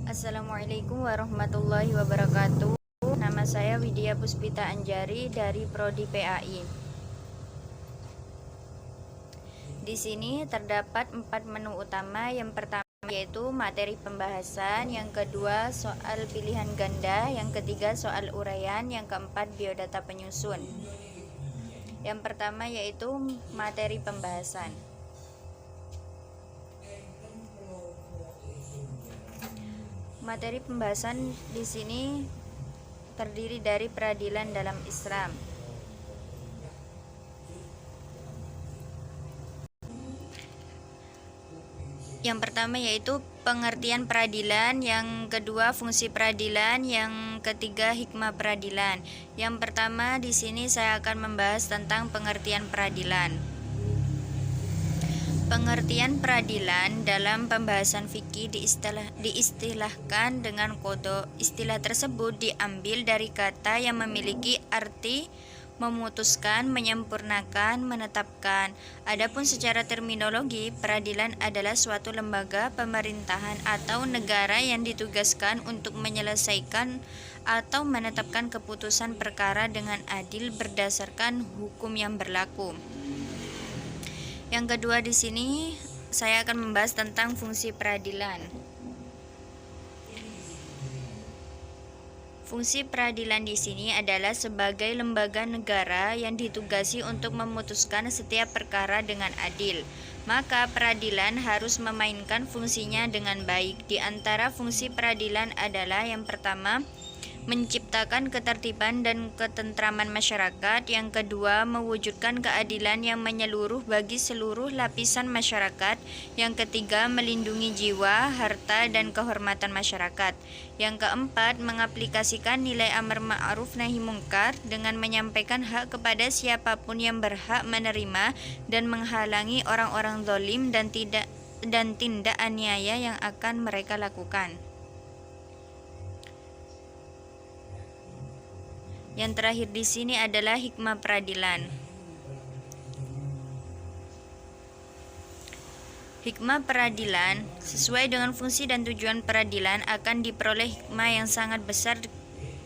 Assalamualaikum warahmatullahi wabarakatuh. Nama saya Widya Puspita Anjari dari Prodi PAI. Di sini terdapat 4 menu utama. Yang pertama yaitu materi pembahasan, yang kedua soal pilihan ganda, yang ketiga soal uraian, yang keempat biodata penyusun. Yang pertama yaitu materi pembahasan. Materi pembahasan di sini terdiri dari peradilan dalam Islam. Yang pertama yaitu pengertian peradilan, yang kedua fungsi peradilan, yang ketiga hikmah peradilan. Yang pertama di sini saya akan membahas tentang pengertian peradilan. Pengertian peradilan dalam pembahasan fikih diistilahkan dengan qada. Istilah tersebut diambil dari kata yang memiliki arti memutuskan, menyempurnakan, menetapkan. Adapun secara terminologi, peradilan adalah suatu lembaga pemerintahan atau negara yang ditugaskan untuk menyelesaikan atau menetapkan keputusan perkara dengan adil berdasarkan hukum yang berlaku. Yang kedua di sini saya akan membahas tentang fungsi peradilan. Fungsi peradilan di sini adalah sebagai lembaga negara yang ditugasi untuk memutuskan setiap perkara dengan adil. Maka peradilan harus memainkan fungsinya dengan baik. Di antara fungsi peradilan adalah yang pertama, menciptakan ketertiban dan ketentraman masyarakat. Yang kedua, mewujudkan keadilan yang menyeluruh bagi seluruh lapisan masyarakat. Yang ketiga, melindungi jiwa, harta, dan kehormatan masyarakat. Yang keempat, mengaplikasikan nilai amar ma'ruf nahi mungkar dengan menyampaikan hak kepada siapapun yang berhak menerima dan menghalangi orang-orang zalim dan tindak aniaya yang akan mereka lakukan. Yang terakhir di sini adalah hikmah peradilan. Hikmah peradilan sesuai dengan fungsi dan tujuan peradilan akan diperoleh hikmah yang sangat besar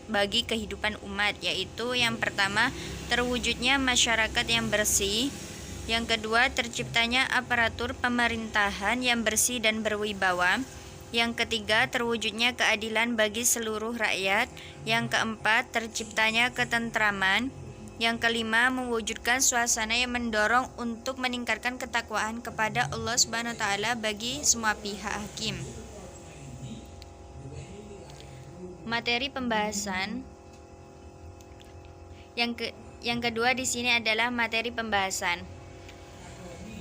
bagi kehidupan umat, yaitu yang pertama, terwujudnya masyarakat yang bersih. Yang kedua, terciptanya aparatur pemerintahan yang bersih dan berwibawa. Yang ketiga, terwujudnya keadilan bagi seluruh rakyat. Yang keempat, terciptanya ketentraman. Yang kelima, mewujudkan suasana yang mendorong untuk meningkatkan ketakwaan kepada Allah Subhanahu wa taala bagi semua pihak hakim. Materi pembahasan. Yang kedua di sini adalah materi pembahasan.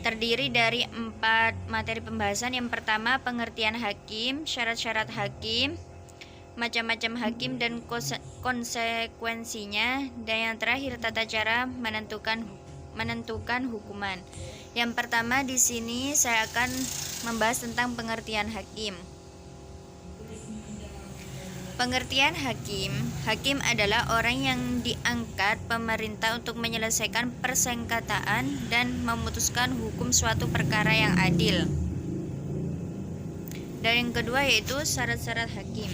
Terdiri dari 4 materi pembahasan. Yang pertama, pengertian hakim, syarat-syarat hakim, macam-macam hakim dan konsekuensinya, dan yang terakhir tata cara menentukan hukuman. Yang pertama di sini saya akan membahas tentang pengertian hakim. Pengertian hakim. Hakim adalah orang yang diangkat pemerintah untuk menyelesaikan persengketaan dan memutuskan hukum suatu perkara yang adil. Dan yang kedua yaitu syarat-syarat hakim.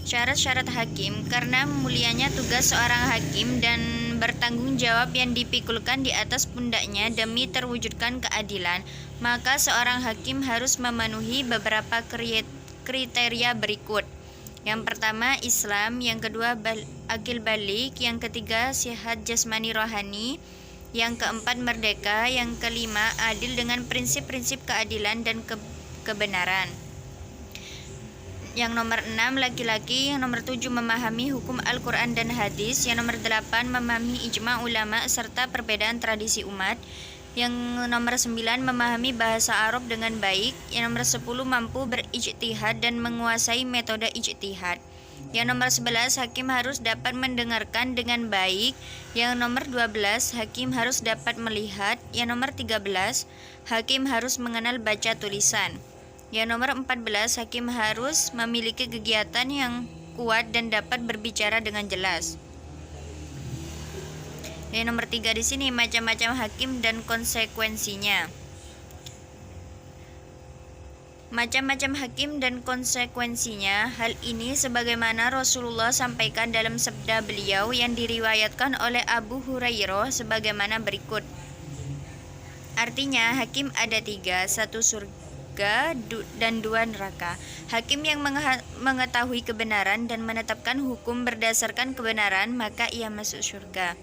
Syarat-syarat hakim, karena mulianya tugas seorang hakim dan bertanggung jawab yang dipikulkan di atas pundaknya demi terwujudkan keadilan, maka seorang hakim harus memenuhi beberapa kriteria berikut. Yang pertama, Islam. Yang kedua, akil balik. Yang ketiga, sehat jasmani rohani. Yang keempat, merdeka. Yang kelima, adil dengan prinsip-prinsip keadilan dan kebenaran. Yang nomor 6, laki-laki. Yang nomor 7, memahami hukum Al-Quran dan hadis. Yang nomor 8, memahami ijma ulama serta perbedaan tradisi umat. Yang nomor 9, memahami bahasa Arab dengan baik. Yang nomor 10, mampu berijtihad dan menguasai metode ijtihad. Yang nomor 11, hakim harus dapat mendengarkan dengan baik. Yang nomor 12, hakim harus dapat melihat. Yang nomor 13, hakim harus mengenal baca tulisan. Yang nomor 14, hakim harus memiliki kegiatan yang kuat dan dapat berbicara dengan jelas. Yang nomor 3 di sini macam-macam hakim dan konsekuensinya. Macam-macam hakim dan konsekuensinya. Hal ini sebagaimana Rasulullah sampaikan dalam sabda beliau yang diriwayatkan oleh Abu Hurairah sebagaimana berikut. Artinya, hakim ada 3, 1 surga dan 2 neraka. Hakim yang mengetahui kebenaran dan menetapkan hukum berdasarkan kebenaran, maka ia masuk surga.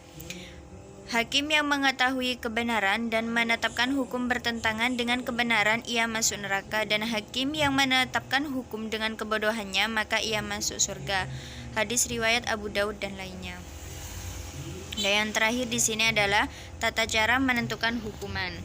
Hakim yang mengetahui kebenaran dan menetapkan hukum bertentangan dengan kebenaran, ia masuk neraka. Dan hakim yang menetapkan hukum dengan kebodohannya, maka ia masuk surga. Hadis riwayat Abu Daud dan lainnya. Dan yang terakhir di sini adalah tata cara menentukan hukuman.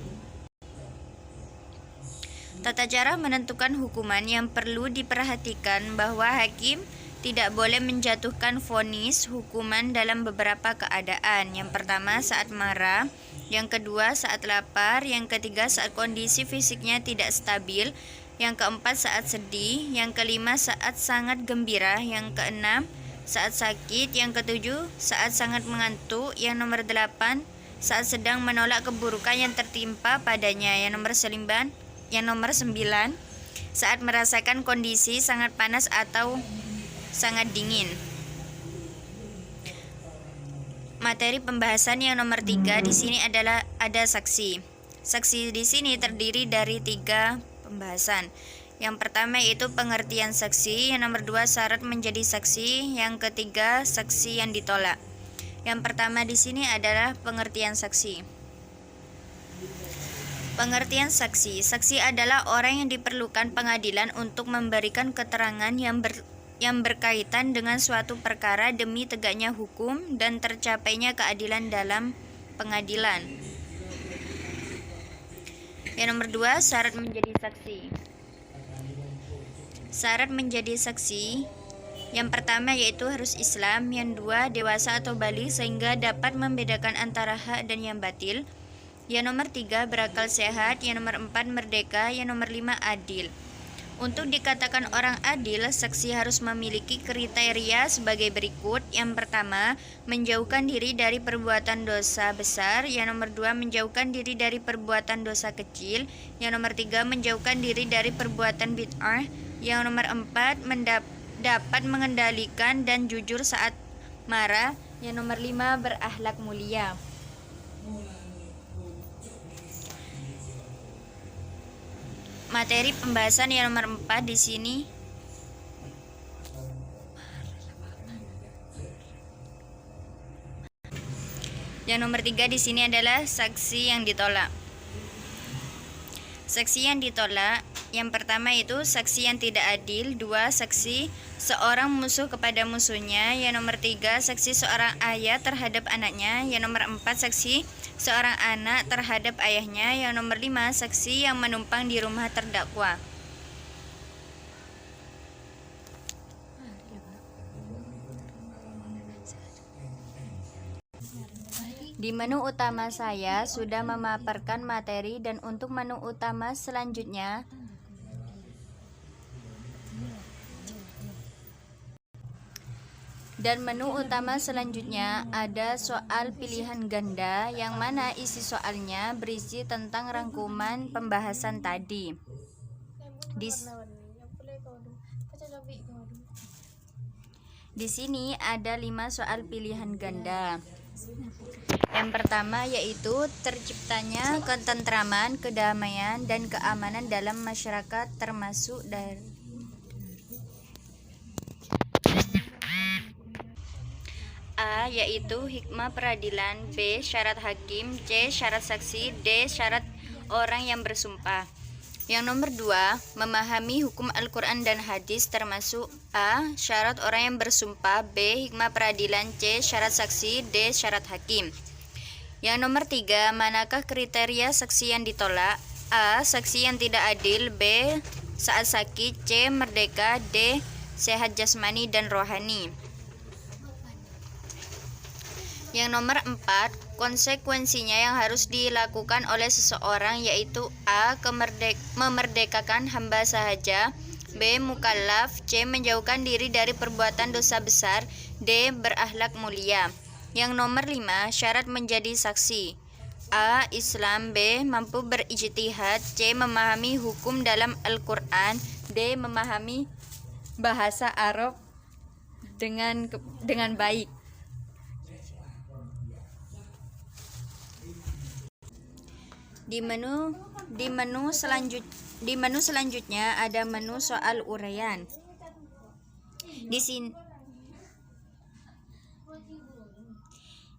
Tata cara menentukan hukuman yang perlu diperhatikan bahwa hakim tidak boleh menjatuhkan vonis hukuman dalam beberapa keadaan. Yang pertama saat marah, yang kedua saat lapar, yang ketiga saat kondisi fisiknya tidak stabil, yang keempat saat sedih, yang kelima saat sangat gembira, yang keenam saat sakit, yang ketujuh saat sangat mengantuk, yang nomor 8 saat sedang menolak keburukan yang tertimpa padanya, yang nomor 9 saat merasakan kondisi sangat panas atau sangat dingin. Materi pembahasan yang nomor 3 di sini adalah ada saksi. Saksi di sini terdiri dari 3 pembahasan. Yang pertama yaitu pengertian saksi, yang nomor 2 syarat menjadi saksi, yang ketiga saksi yang ditolak. Yang pertama di sini adalah pengertian saksi. Pengertian saksi. Saksi adalah orang yang diperlukan pengadilan untuk memberikan keterangan yang berkaitan dengan suatu perkara demi tegaknya hukum dan tercapainya keadilan dalam pengadilan. Yang nomor 2, syarat menjadi saksi. Syarat menjadi saksi yang pertama yaitu harus Islam, yang 2 dewasa atau baligh sehingga dapat membedakan antara hak dan yang batil. Yang nomor 3 berakal sehat, yang nomor 4 merdeka, yang nomor 5 adil. Untuk dikatakan orang adil, saksi harus memiliki kriteria sebagai berikut. Yang pertama, menjauhkan diri dari perbuatan dosa besar. Yang nomor 2, menjauhkan diri dari perbuatan dosa kecil. Yang nomor 3, menjauhkan diri dari perbuatan bid'ah. Yang nomor 4, dapat mengendalikan dan jujur saat marah. Yang nomor 5, berakhlak mulia. Materi pembahasan yang nomor 4 di sini yang nomor 3 di sini adalah saksi yang ditolak. Saksi yang ditolak yang pertama itu saksi yang tidak adil, 2 saksi seorang musuh kepada musuhnya, yang nomor 3 saksi seorang ayah terhadap anaknya, yang nomor 4 saksi seorang anak terhadap ayahnya, yang nomor 5 saksi yang menumpang di rumah terdakwa. Di menu utama saya sudah memaparkan materi dan untuk menu utama selanjutnya ada soal pilihan ganda yang mana isi soalnya berisi tentang rangkuman pembahasan tadi. Di sini ada 5 soal pilihan ganda. Yang pertama yaitu terciptanya ketentraman, kedamaian, dan keamanan dalam masyarakat termasuk dari A. Yaitu hikmah peradilan, B. Syarat hakim, C. Syarat saksi, D. Syarat orang yang bersumpah. Yang nomor 2, memahami hukum Al-Quran dan hadis termasuk A. Syarat orang yang bersumpah, B. Hikmah peradilan, C. Syarat saksi, D. Syarat hakim. Yang nomor 3, manakah kriteria saksi yang ditolak? A. Saksi yang tidak adil, B. Saat sakit, C. Merdeka, D. Sehat jasmani dan rohani. Yang nomor 4, konsekuensinya yang harus dilakukan oleh seseorang yaitu A. Memerdekakan hamba sahaja, B. Mukallaf, C. Menjauhkan diri dari perbuatan dosa besar, D. Berakhlak mulia. Yang nomor 5, syarat menjadi saksi. A. Islam. B. Mampu berijtihad. C. Memahami hukum dalam Al-Quran. D. Memahami bahasa Arab dengan baik. Di menu selanjutnya ada menu soal uraian.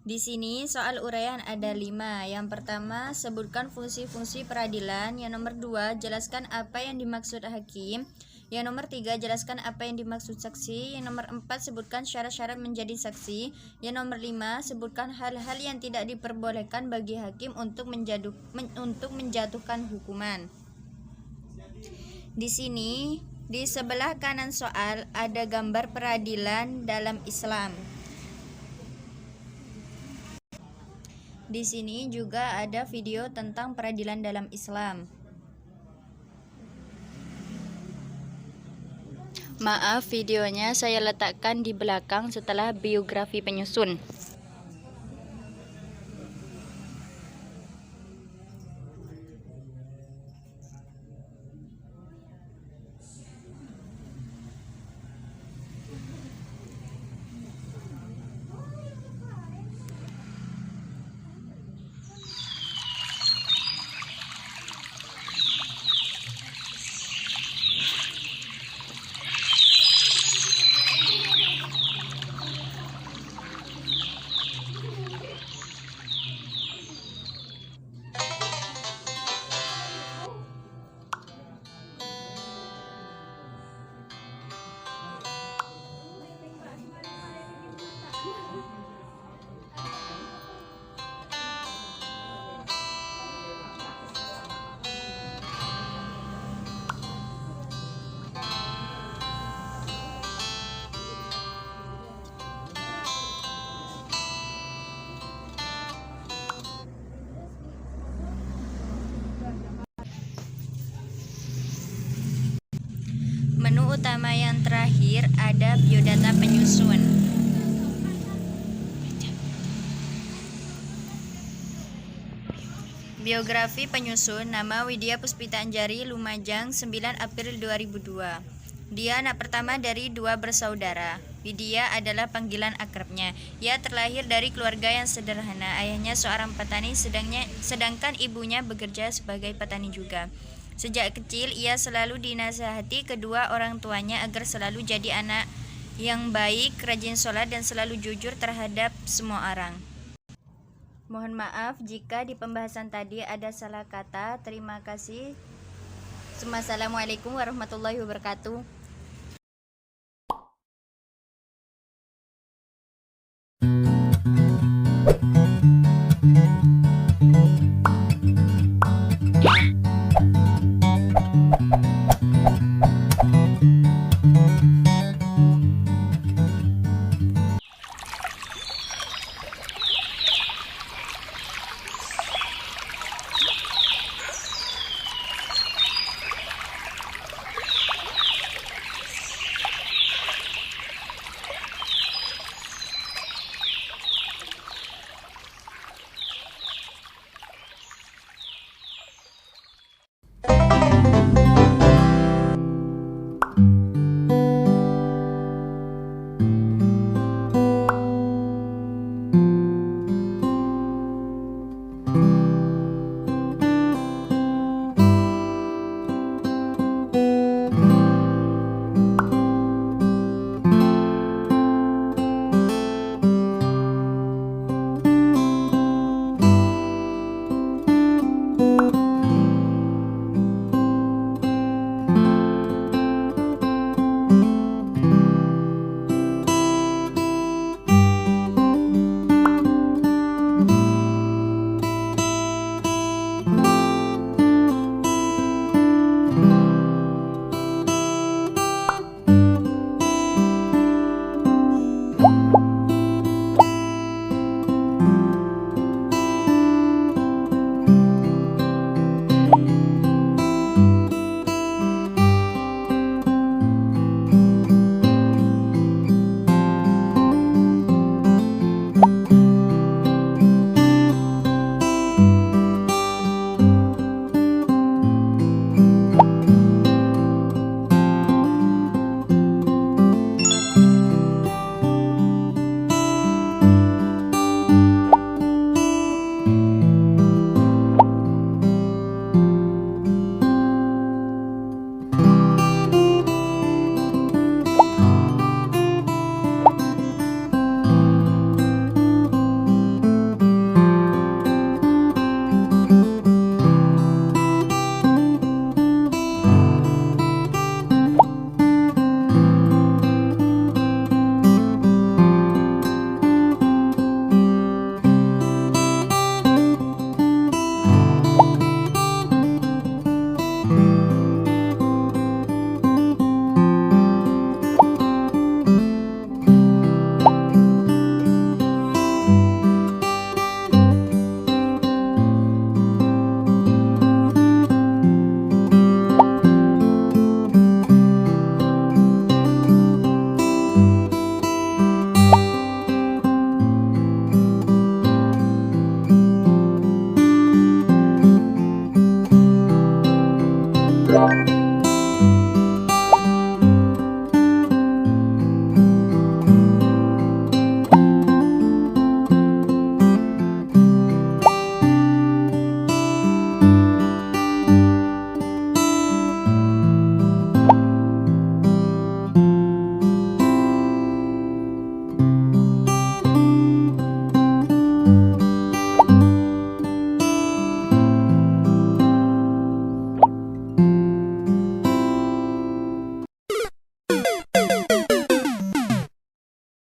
Di sini soal uraian ada 5. Yang pertama, sebutkan fungsi-fungsi peradilan. Yang nomor 2, jelaskan apa yang dimaksud hakim. Yang nomor 3, jelaskan apa yang dimaksud saksi. Yang nomor 4, sebutkan syarat-syarat menjadi saksi. Yang nomor 5, sebutkan hal-hal yang tidak diperbolehkan bagi hakim untuk menjatuhkan hukuman. Di sini, di sebelah kanan soal ada gambar peradilan dalam Islam. Di sini juga ada video tentang peradilan dalam Islam. Maaf, videonya saya letakkan di belakang setelah biografi penyusun. Menu utama yang terakhir ada biodata penyusun. Biografi penyusun. Nama Widya Puspita Anjari, Lumajang, 9 April 2002. Dia anak pertama dari 2 bersaudara. Widya adalah panggilan akrabnya. Ia terlahir dari keluarga yang sederhana. Ayahnya seorang petani, sedangkan ibunya bekerja sebagai petani juga. Sejak kecil, ia selalu dinasihati kedua orang tuanya agar selalu jadi anak yang baik, rajin sholat, dan selalu jujur terhadap semua orang. Mohon maaf jika di pembahasan tadi ada salah kata. Terima kasih. Assalamualaikum warahmatullahi wabarakatuh.